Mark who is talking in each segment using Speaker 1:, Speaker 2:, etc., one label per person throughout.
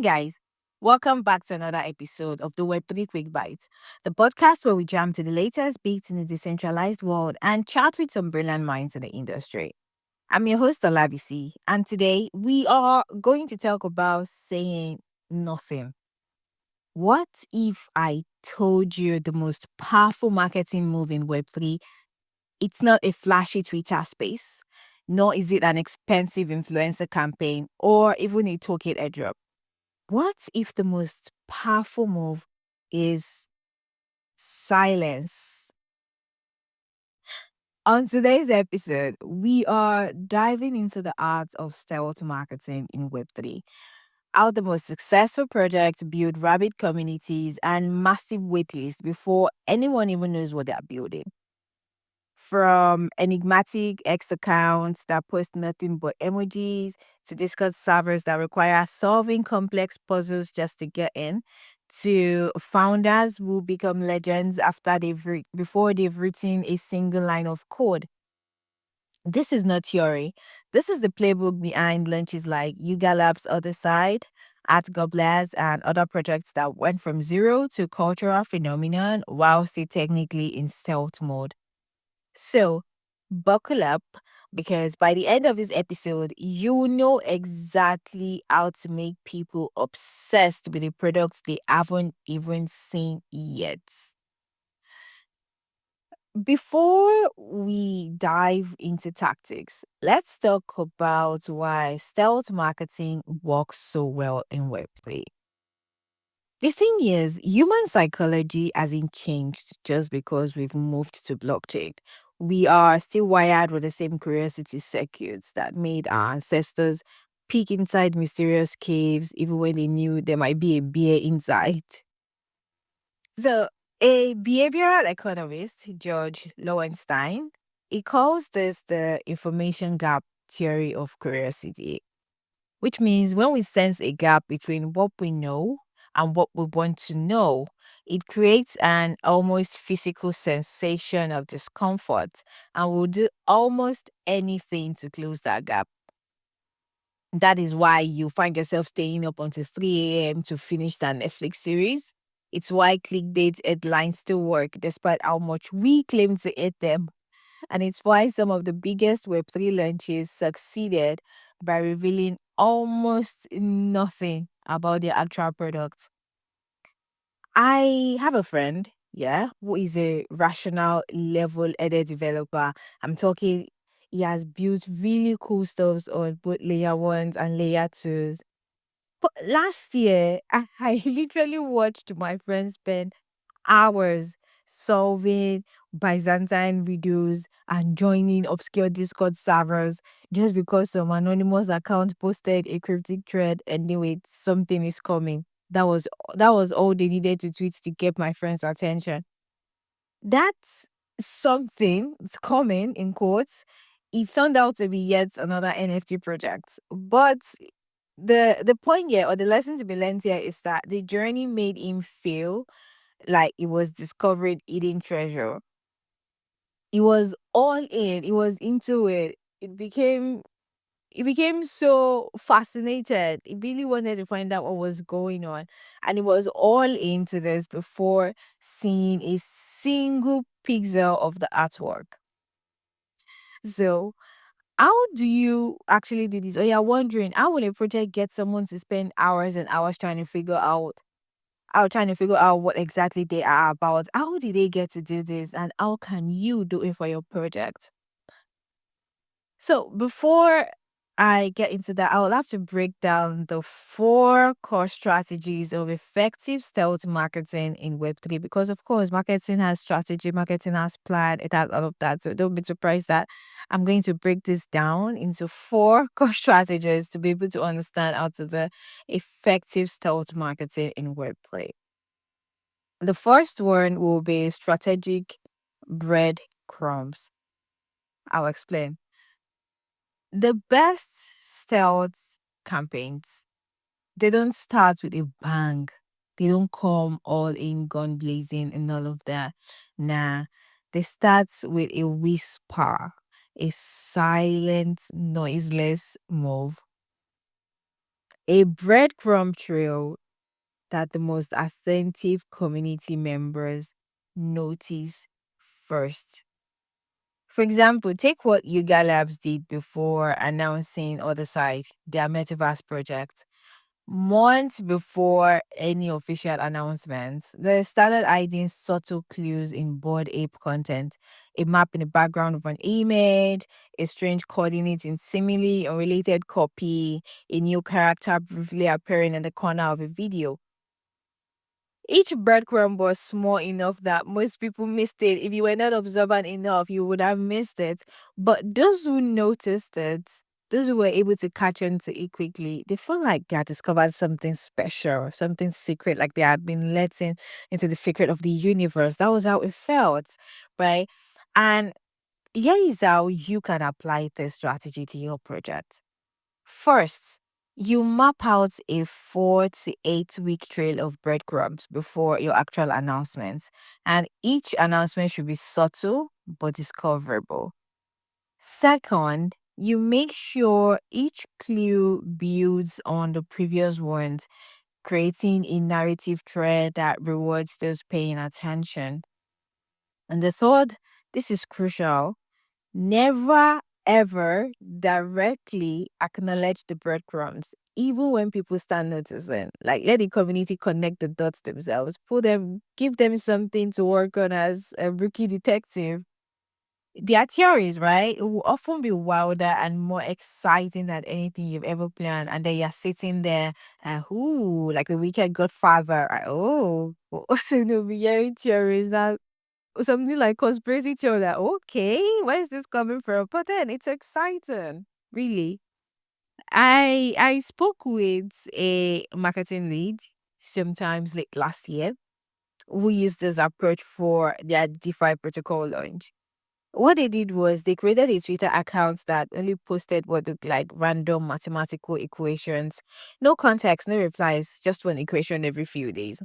Speaker 1: guys. Welcome back to another episode of the Web3 Quick Bites, the podcast where we jam to the latest beats in the decentralized world and chat with some brilliant minds in the industry. I'm your host, Olabisi, and today we are going to talk about saying nothing. What if I told you the most powerful marketing move in Web3? It's not a flashy Twitter space, nor is it an expensive influencer campaign or even a token airdrop. What if the most powerful move is silence? On today's episode, we are diving into the art of stealth marketing in Web3. How the most successful projects build rabid communities and massive waitlists before anyone even knows what they're building. From enigmatic X accounts that post nothing but emojis to Discord servers that require solving complex puzzles just to get in, to founders who become legends after before they've written a single line of code. This is not theory. This is the playbook behind launches like Yuga Labs Otherside, at Gobblers, and other projects that went from zero to cultural phenomenon while still technically in stealth mode. So, buckle up because by the end of this episode, you know exactly how to make people obsessed with the products they haven't even seen yet. Before we dive into tactics, let's talk about why stealth marketing works so well in Web3. The thing is, human psychology hasn't changed just because we've moved to blockchain. We are still wired with the same curiosity circuits that made our ancestors peek inside mysterious caves even when they knew there might be a bear inside. So, a behavioral economist, George Lowenstein, he calls this the information gap theory of curiosity, which means when we sense a gap between what we know and what we want to know, it creates an almost physical sensation of discomfort, and we'll do almost anything to close that gap. That is why you find yourself staying up until 3 a.m. to finish that Netflix series. It's why clickbait headlines still work despite how much we claim to hate them. And it's why some of the biggest Web3 launches succeeded by revealing almost nothing about their actual product. I have a friend, yeah, who is a rational level headed developer. I'm talking, he has built really cool stuff on both layer ones and layer twos. But last year, I literally watched my friend spend hours solving Byzantine videos and joining obscure Discord servers just because some anonymous account posted a cryptic thread and knew it something is coming. That was all they needed to tweet to get my friend's attention. That's something it's coming in quotes. It turned out to be yet another NFT project. But the point here or the lesson to be learned here is that the journey made him feel like he was discovering hidden treasure. He was all in. He was into it. He became so fascinated. He really wanted to find out what was going on. And he was all into this before seeing a single pixel of the artwork. So, how do you actually do this? Or you're wondering, how will a project get someone to spend hours and hours trying to figure out what exactly they are about? How did they get to do this? And how can you do it for your project? So before I get into that, I would have to break down the four core strategies of effective stealth marketing in Web3 because, of course, marketing has strategy, marketing has plan, it has all of that. So don't be surprised that I'm going to break this down into four core strategies to be able to understand how to do effective stealth marketing in Web3. The first one will be strategic breadcrumbs. I'll explain. The best stealth campaigns, they don't start with a bang. They don't come all in gun blazing and all of that. Nah, they start with a whisper, a silent, noiseless move. A breadcrumb trail that the most attentive community members notice first. For example, take what Yuga Labs did before announcing Otherside, their metaverse project. Months before any official announcements, they started hiding subtle clues in board ape content. A map in the background of an image, a strange coordinate in seemingly unrelated copy, a new character briefly appearing in the corner of a video. Each breadcrumb was small enough that most people missed it. If you were not observant enough, you would have missed it. But those who noticed it, those who were able to catch on to it quickly, they felt like they had discovered something special, something secret, like they had been let in into the secret of the universe. That was how it felt, right? And here is how you can apply this strategy to your project. First, you map out a 4 to 8 week trail of breadcrumbs before your actual announcements, and each announcement should be subtle but discoverable. Second, you make sure each clue builds on the previous ones, creating a narrative thread that rewards those paying attention. And the third, this is crucial. Never ever directly acknowledge the breadcrumbs, even when people start noticing. Like, let the community connect the dots themselves. Put them, give them something to work on as a rookie detective. Their theories, right? It will often be wilder and more exciting than anything you've ever planned. And then you're sitting there, and ooh, like the wicked godfather. Oh, you'll be hearing theories that something like conspiracy theory, like, okay, where is this coming from? But then it's exciting, really. I spoke with a marketing lead sometimes late last year who used this approach for their DeFi protocol launch. What they did was they created a Twitter account that only posted what looked like random mathematical equations. No context, no replies, just one equation every few days.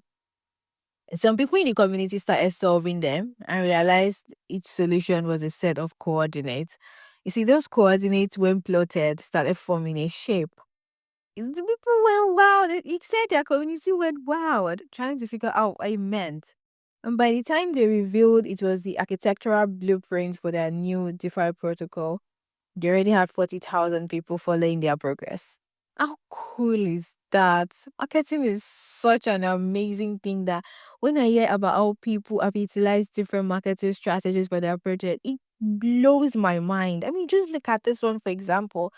Speaker 1: Some people in the community started solving them and realized each solution was a set of coordinates. You see, those coordinates, when plotted, started forming a shape. The people went wild. It said their community went wild, trying to figure out what it meant. And by the time they revealed it was the architectural blueprint for their new DeFi protocol, they already had 40,000 people following their progress. How cool is that? Marketing is such an amazing thing that when I hear about how people have utilized different marketing strategies for their project, it blows my mind. I mean, just look at this one, for example.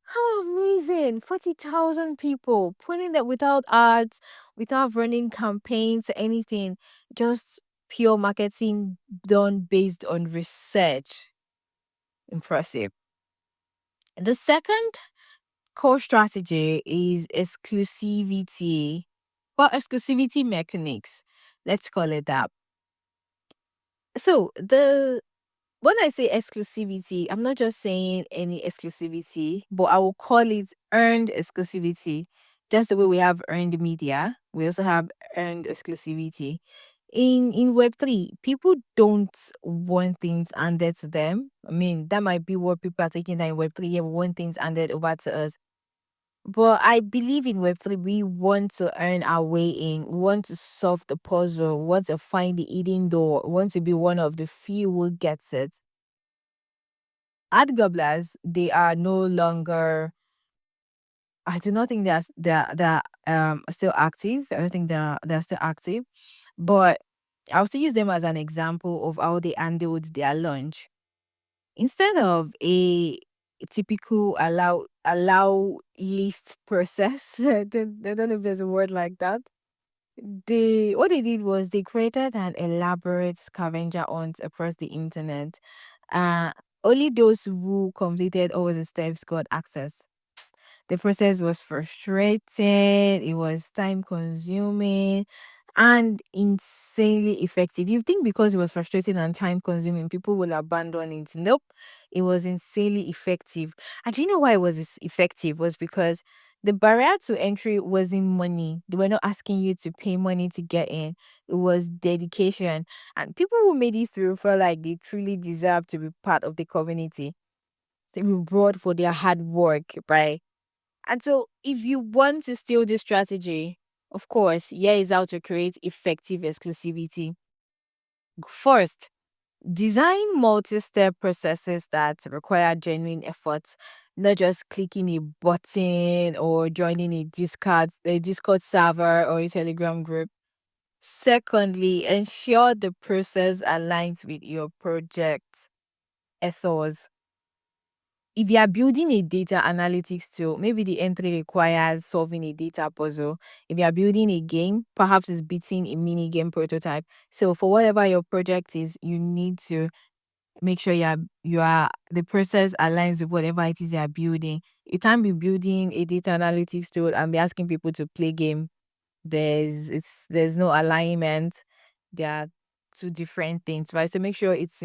Speaker 1: How amazing! 40,000 people putting that without ads, without running campaigns or anything, just pure marketing done based on research. Impressive. The second core strategy is exclusivity. Well, exclusivity mechanics. Let's call it that. So the when I say exclusivity, I'm not just saying any exclusivity, but I will call it earned exclusivity. Just the way we have earned media, we also have earned exclusivity. In Web3, people don't want things handed to them. I mean, that might be what people are thinking that in Web3, yeah, we want things handed over to us. But I believe in Web3, we want to earn our way in. We want to solve the puzzle. We want to find the hidden door. We want to be one of the few who gets it. Ad gobblers, they are no longer, I do not think they're still active. I don't think they're still active. But I'll still use them as an example of how they handled their launch. Instead of a typical allow list process, I don't know if there's a word like that. What they did was they created an elaborate scavenger hunt across the internet. Uh Only those who completed all the steps got access. The process was frustrating, it was time consuming and insanely effective. You think because it was frustrating and time consuming, people will abandon it. Nope. It was insanely effective. And do you know why it was effective? Was because the barrier to entry wasn't money. They were not asking you to pay money to get in. It was dedication. And people who made it through felt like they truly deserve to be part of the community. They were reward for their hard work, right? And so, if you want to steal this strategy, of course, here is how to create effective exclusivity. First, design multi-step processes that require genuine effort, not just clicking a button or joining a Discord server or a Telegram group. Secondly, ensure the process aligns with your project ethos. If you are building a data analytics tool, maybe the entry requires solving a data puzzle. If you are building a game, perhaps it's beating a mini game prototype. So for whatever your project is, you need to make sure you are the process aligns with whatever it is you are building. You can't be building a data analytics tool and be asking people to play game. There's no alignment. There are two different things, right? So make sure it's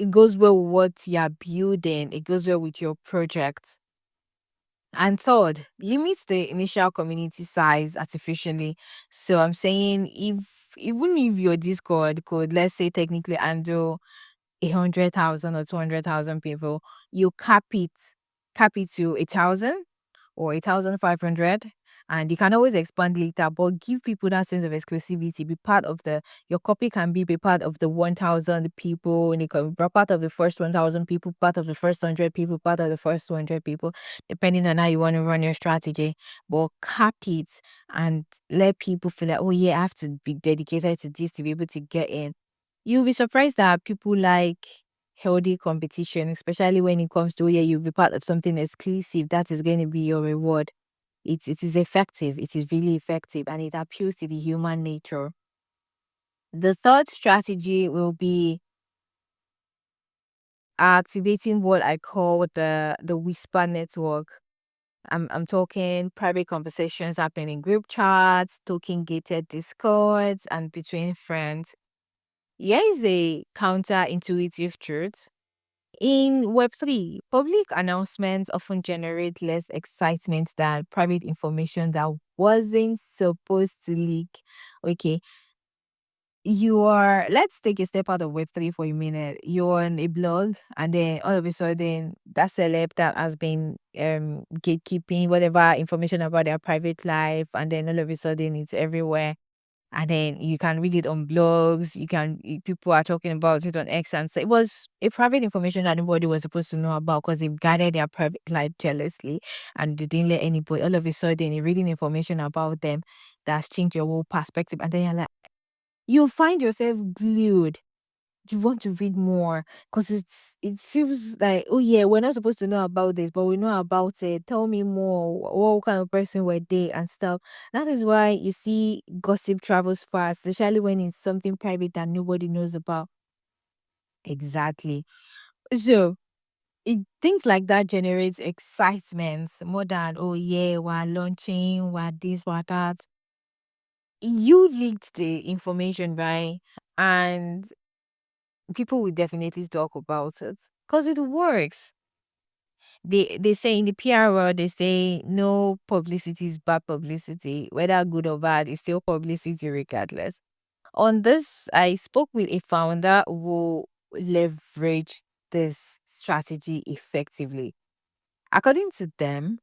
Speaker 1: it goes well with what you're building. It goes well with your project. And third, limit the initial community size artificially. So I'm saying even if your Discord could, let's say, technically handle 100,000 or 200,000 people, you cap it to 1,000 or 1,500. And you can always expand later, but give people that sense of exclusivity. Be part of your copy can be part of the 1,000 people, and it can be part of the first 1,000 people, part of the first 100 people, part of the first 200 people, depending on how you want to run your strategy. But cap it and let people feel like, oh, yeah, I have to be dedicated to this to be able to get in. You'll be surprised that people like healthy competition, especially when it comes to, yeah, you'll be part of something exclusive. That is going to be your reward. It is effective. It is really effective, and it appeals to the human nature. The third strategy will be activating what I call the whisper network. I'm talking private conversations happening in group chats, token gated discords, and between friends. Here is a counterintuitive truth. In Web3, public announcements often generate less excitement than private information that wasn't supposed to leak. Okay, let's take a step out of Web3 for a minute. You're on a blog, and then all of a sudden, that celeb that has been gatekeeping whatever information about their private life, and then all of a sudden, it's everywhere, and then you can read it on blogs. People are talking about it on X, and say it was a private information that nobody was supposed to know about because they've guarded their private life jealously, and they didn't let anybody. All of a sudden, you're reading information about them that's changed your whole perspective, and then you're like, you find yourself glued. You want to read more because it feels like, oh yeah, we're not supposed to know about this, but we know about it. Tell me more. What kind of person were they and stuff. That is why you see gossip travels fast, especially when it's something private that nobody knows about. Exactly. So things like that generates excitement more than, oh yeah, we're launching, we're this, we're that. You leaked the information, right? And people will definitely talk about it because it works. They say in the PR world, they say no publicity is bad publicity, whether good or bad, it's still publicity regardless. On this, I spoke with a founder who leveraged this strategy effectively. According to them,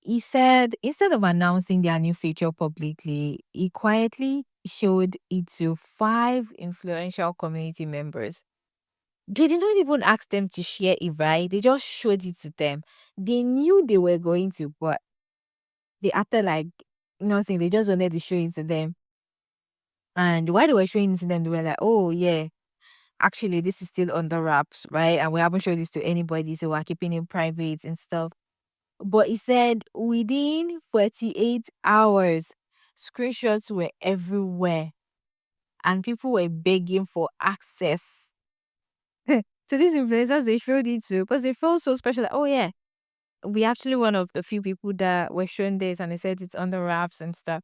Speaker 1: he said instead of announcing their new feature publicly, he quietly showed it to five influential community members. They did not even ask them to share it, right? They just showed it to them. They knew they were going to, but they acted like nothing. They just wanted to show it to them. And while they were showing it to them, they were like, oh, yeah, actually, this is still under wraps, right? And we haven't showed this to anybody, so we're keeping it private and stuff. But he said within 48 hours, screenshots were everywhere and people were begging for access. So these influencers, they showed it too because they felt so special. Like, oh, yeah, we actually one of the few people that were shown this, and they said it's under wraps and stuff.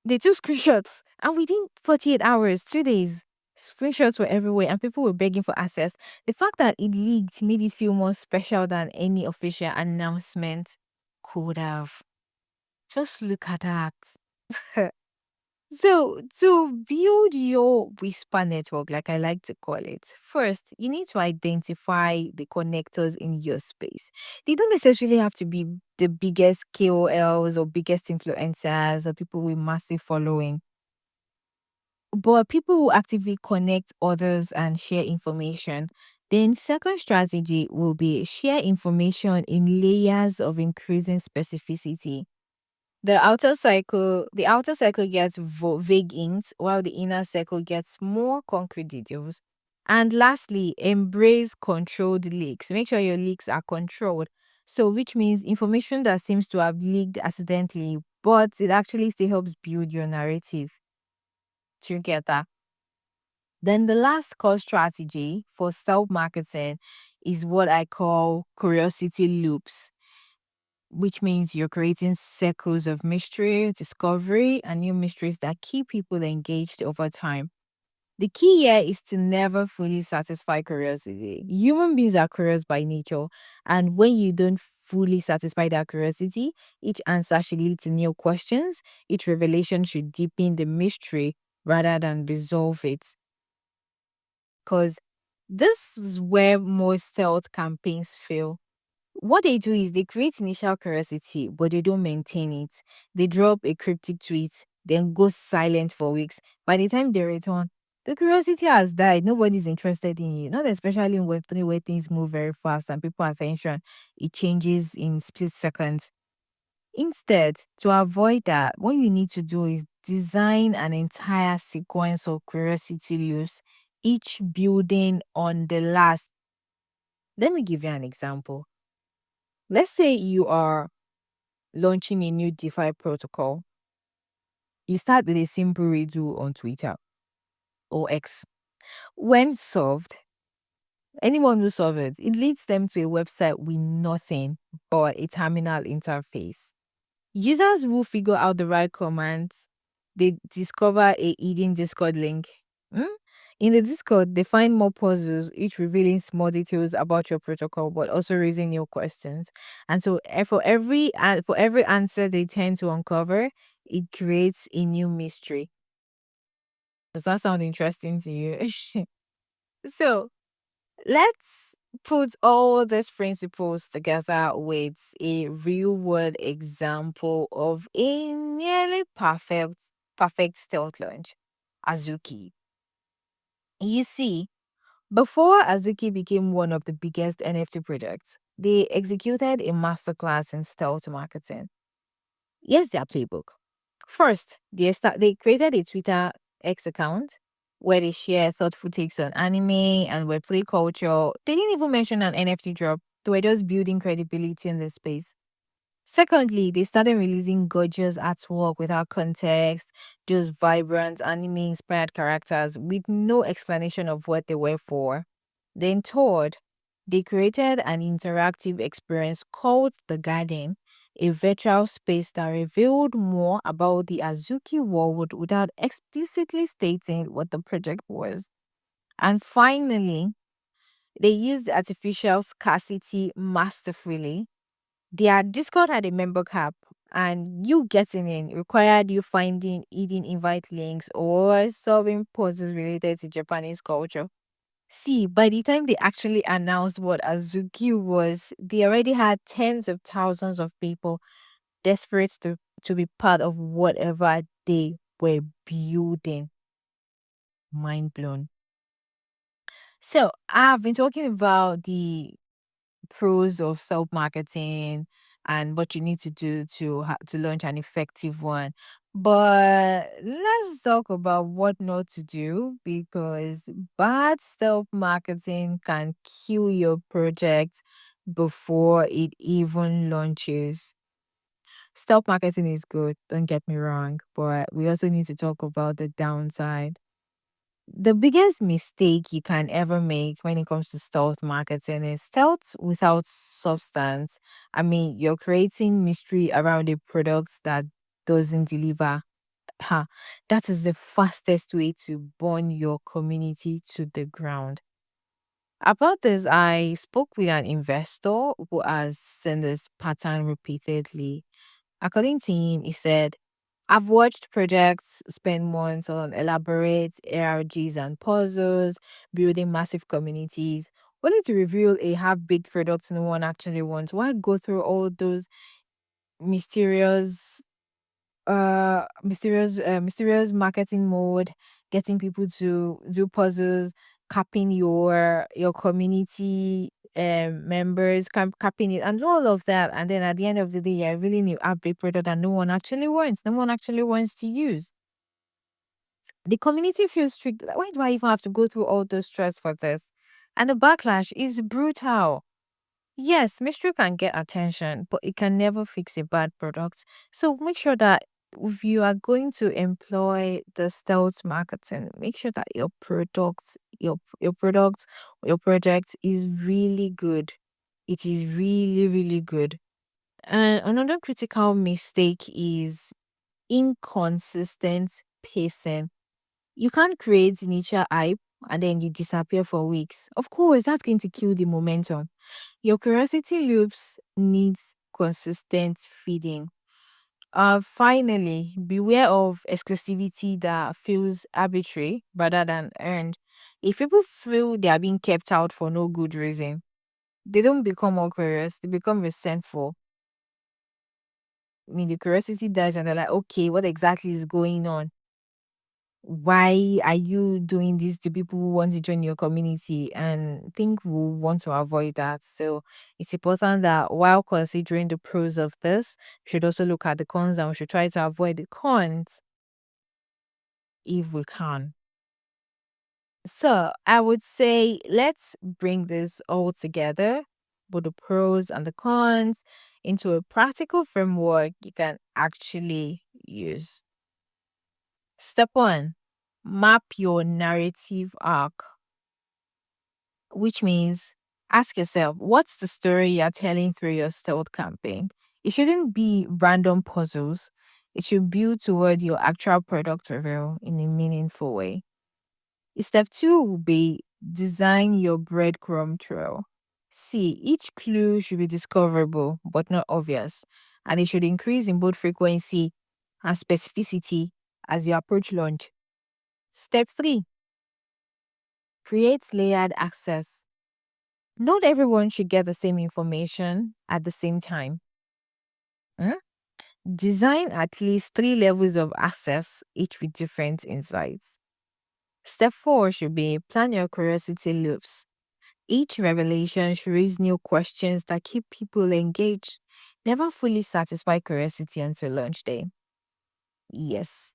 Speaker 1: They took screenshots, and within 48 hours, 2 days, screenshots were everywhere, and people were begging for access. The fact that it leaked made it feel more special than any official announcement could have. Just look at that. So, to build your whisper network, like I like to call it, first, you need to identify the connectors in your space. They don't necessarily have to be the biggest KOLs or biggest influencers or people with massive following, but people who actively connect others and share information. Then, second strategy will be share information in layers of increasing specificity. The outer circle gets vague hints, while the inner circle gets more concrete details. And lastly, embrace controlled leaks. Make sure your leaks are controlled. So, which means information that seems to have leaked accidentally, but it actually still helps build your narrative together. Then the last core strategy for self marketing is what I call curiosity loops, which means you're creating circles of mystery, discovery, and new mysteries that keep people engaged over time. The key here is to never fully satisfy curiosity. Human beings are curious by nature, and when you don't fully satisfy that curiosity, each answer should lead to new questions, each revelation should deepen the mystery rather than resolve it. Because this is where most stealth campaigns fail. What they do is they create initial curiosity, but they don't maintain it. They drop a cryptic tweet, then go silent for weeks. By the time they return, the curiosity has died. Nobody's interested in you. Not especially in Web3 where things move very fast and people attention it changes in split seconds. Instead, to avoid that, what you need to do is design an entire sequence of curiosity loops, each building on the last. Let me give you an example. Let's say you are launching a new DeFi protocol. You start with a simple redo on Twitter or X. When solved, anyone who solves it, it leads them to a website with nothing but a terminal interface. Users who figure out the right commands, they discover a hidden Discord link. Hmm? In the Discord, they find more puzzles, each revealing small details about your protocol, but also raising new questions. And so, for every answer they tend to uncover, it creates a new mystery. Does that sound interesting to you? So, let's put all these principles together with a real world example of a nearly perfect stealth launch. Azuki. You see, before Azuki became one of the biggest NFT projects, they executed a masterclass in stealth marketing. Here's their playbook. First, they created a Twitter X account where they share thoughtful takes on anime and Web3 culture. They didn't even mention an NFT drop. They were just building credibility in the space. Secondly, they started releasing gorgeous artwork without context, just vibrant anime inspired characters with no explanation of what they were for. Then, third, they created an interactive experience called The Garden, a virtual space that revealed more about the Azuki world without explicitly stating what the project was. And finally, they used artificial scarcity masterfully. Their Discord had a member cap, and you getting in required you finding hidden invite links or solving puzzles related to Japanese culture. See, by the time they actually announced what Azuki was, they already had tens of thousands of people desperate to be part of whatever they were building. Mind blown. So, I've been talking about the pros of self marketing and what you need to do to launch an effective one. But let's talk about what not to do because bad self marketing can kill your project before it even launches. Self marketing is good, don't get me wrong, but we also need to talk about the downside. The biggest mistake you can ever make when it comes to stealth marketing is stealth without substance. I mean, you're creating mystery around a product that doesn't deliver. Ha, that is the fastest way to burn your community to the ground. About this, I spoke with an investor who has seen this pattern repeatedly. According to him, he said I've watched projects spend months on elaborate ARGs and puzzles, building massive communities, only to reveal a half-baked product no one actually wants. Why go through all those mysterious mysterious marketing mode, getting people to do puzzles, capping your community members, capping it, and all of that, and then at the end of the day, you're really new upgrade product that no one actually wants to use. The community feels strict. Like, why do I even have to go through all the stress for this? And the backlash is brutal. Yes, mystery can get attention, but it can never fix a bad product. So make sure that if you are going to employ the stealth marketing, make sure that your project is really good. It is really, really good. And another critical mistake is inconsistent pacing. You can't create initial hype and then you disappear for weeks. Of course, that's going to kill the momentum. Your curiosity loops needs consistent feeding. Finally, beware of exclusivity that feels arbitrary rather than earned. If people feel they are being kept out for no good reason, they don't become more curious, they become resentful. I mean, the curiosity dies and they're like, okay, what exactly is going on? Why are you doing this to people who want to join your community? And I think we want to avoid that. So it's important that while considering the pros of this, we should also look at the cons and we should try to avoid the cons if we can. So I would say let's bring this all together, both the pros and the cons, into a practical framework you can actually use. Step one, map your narrative arc, which means ask yourself, what's the story you're telling through your stealth campaign? It shouldn't be random puzzles. It should build toward your actual product reveal in a meaningful way. Step two will be design your breadcrumb trail. See, each clue should be discoverable but not obvious, and it should increase in both frequency and specificity as you approach launch. Step three, create layered access. Not everyone should get the same information at the same time. Mm? Design at least three levels of access, each with different insights. Step four should be plan your curiosity loops. Each revelation should raise new questions that keep people engaged. Never fully satisfy curiosity until launch day. Yes.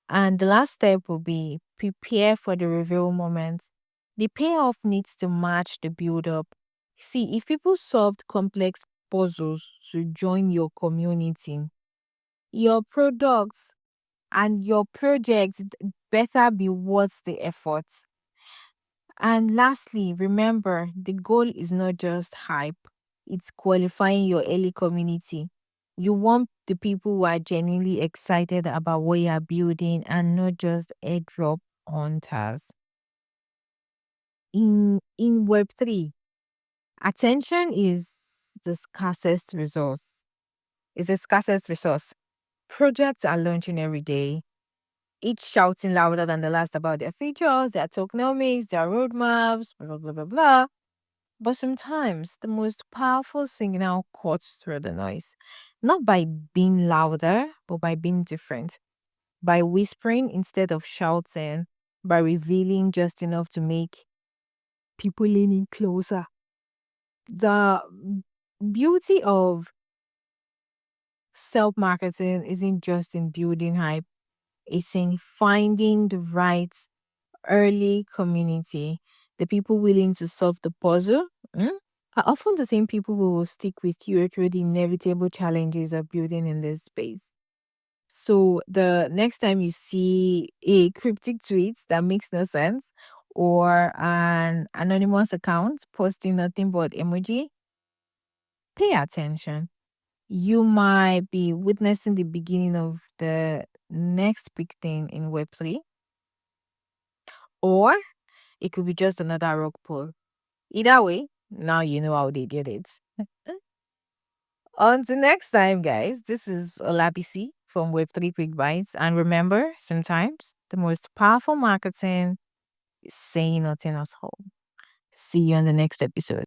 Speaker 1: And the last step will be prepare for the reveal moment. The payoff needs to match the build up. See, if people solved complex puzzles to join your community, your products and your projects better be worth the effort. And lastly, remember the goal is not just hype, it's qualifying your early community. You want the people who are genuinely excited about what you are building and not just airdrop hunters. In Web3, attention is the scarcest resource. It's the scarcest resource. Projects are launching every day, each shouting louder than the last about their features, their tokenomics, their roadmaps, blah, blah, blah, blah. But sometimes the most powerful signal cuts through the noise, not by being louder, but by being different, by whispering instead of shouting, by revealing just enough to make people leaning closer. The beauty of self marketing isn't just in building hype, it's in finding the right early community, the people willing to solve the puzzle, are often the same people who will stick with you through the inevitable challenges of building in this space. So the next time you see a cryptic tweet that makes no sense or an anonymous account posting nothing but emoji, pay attention. You might be witnessing the beginning of the next big thing in Web3, or it could be just another rock pull. Either way, now you know how they did it. Until next time, guys, this is Olabisi from Web3 Quick Bites. And remember, sometimes the most powerful marketing is saying nothing at all. See you on the next episode.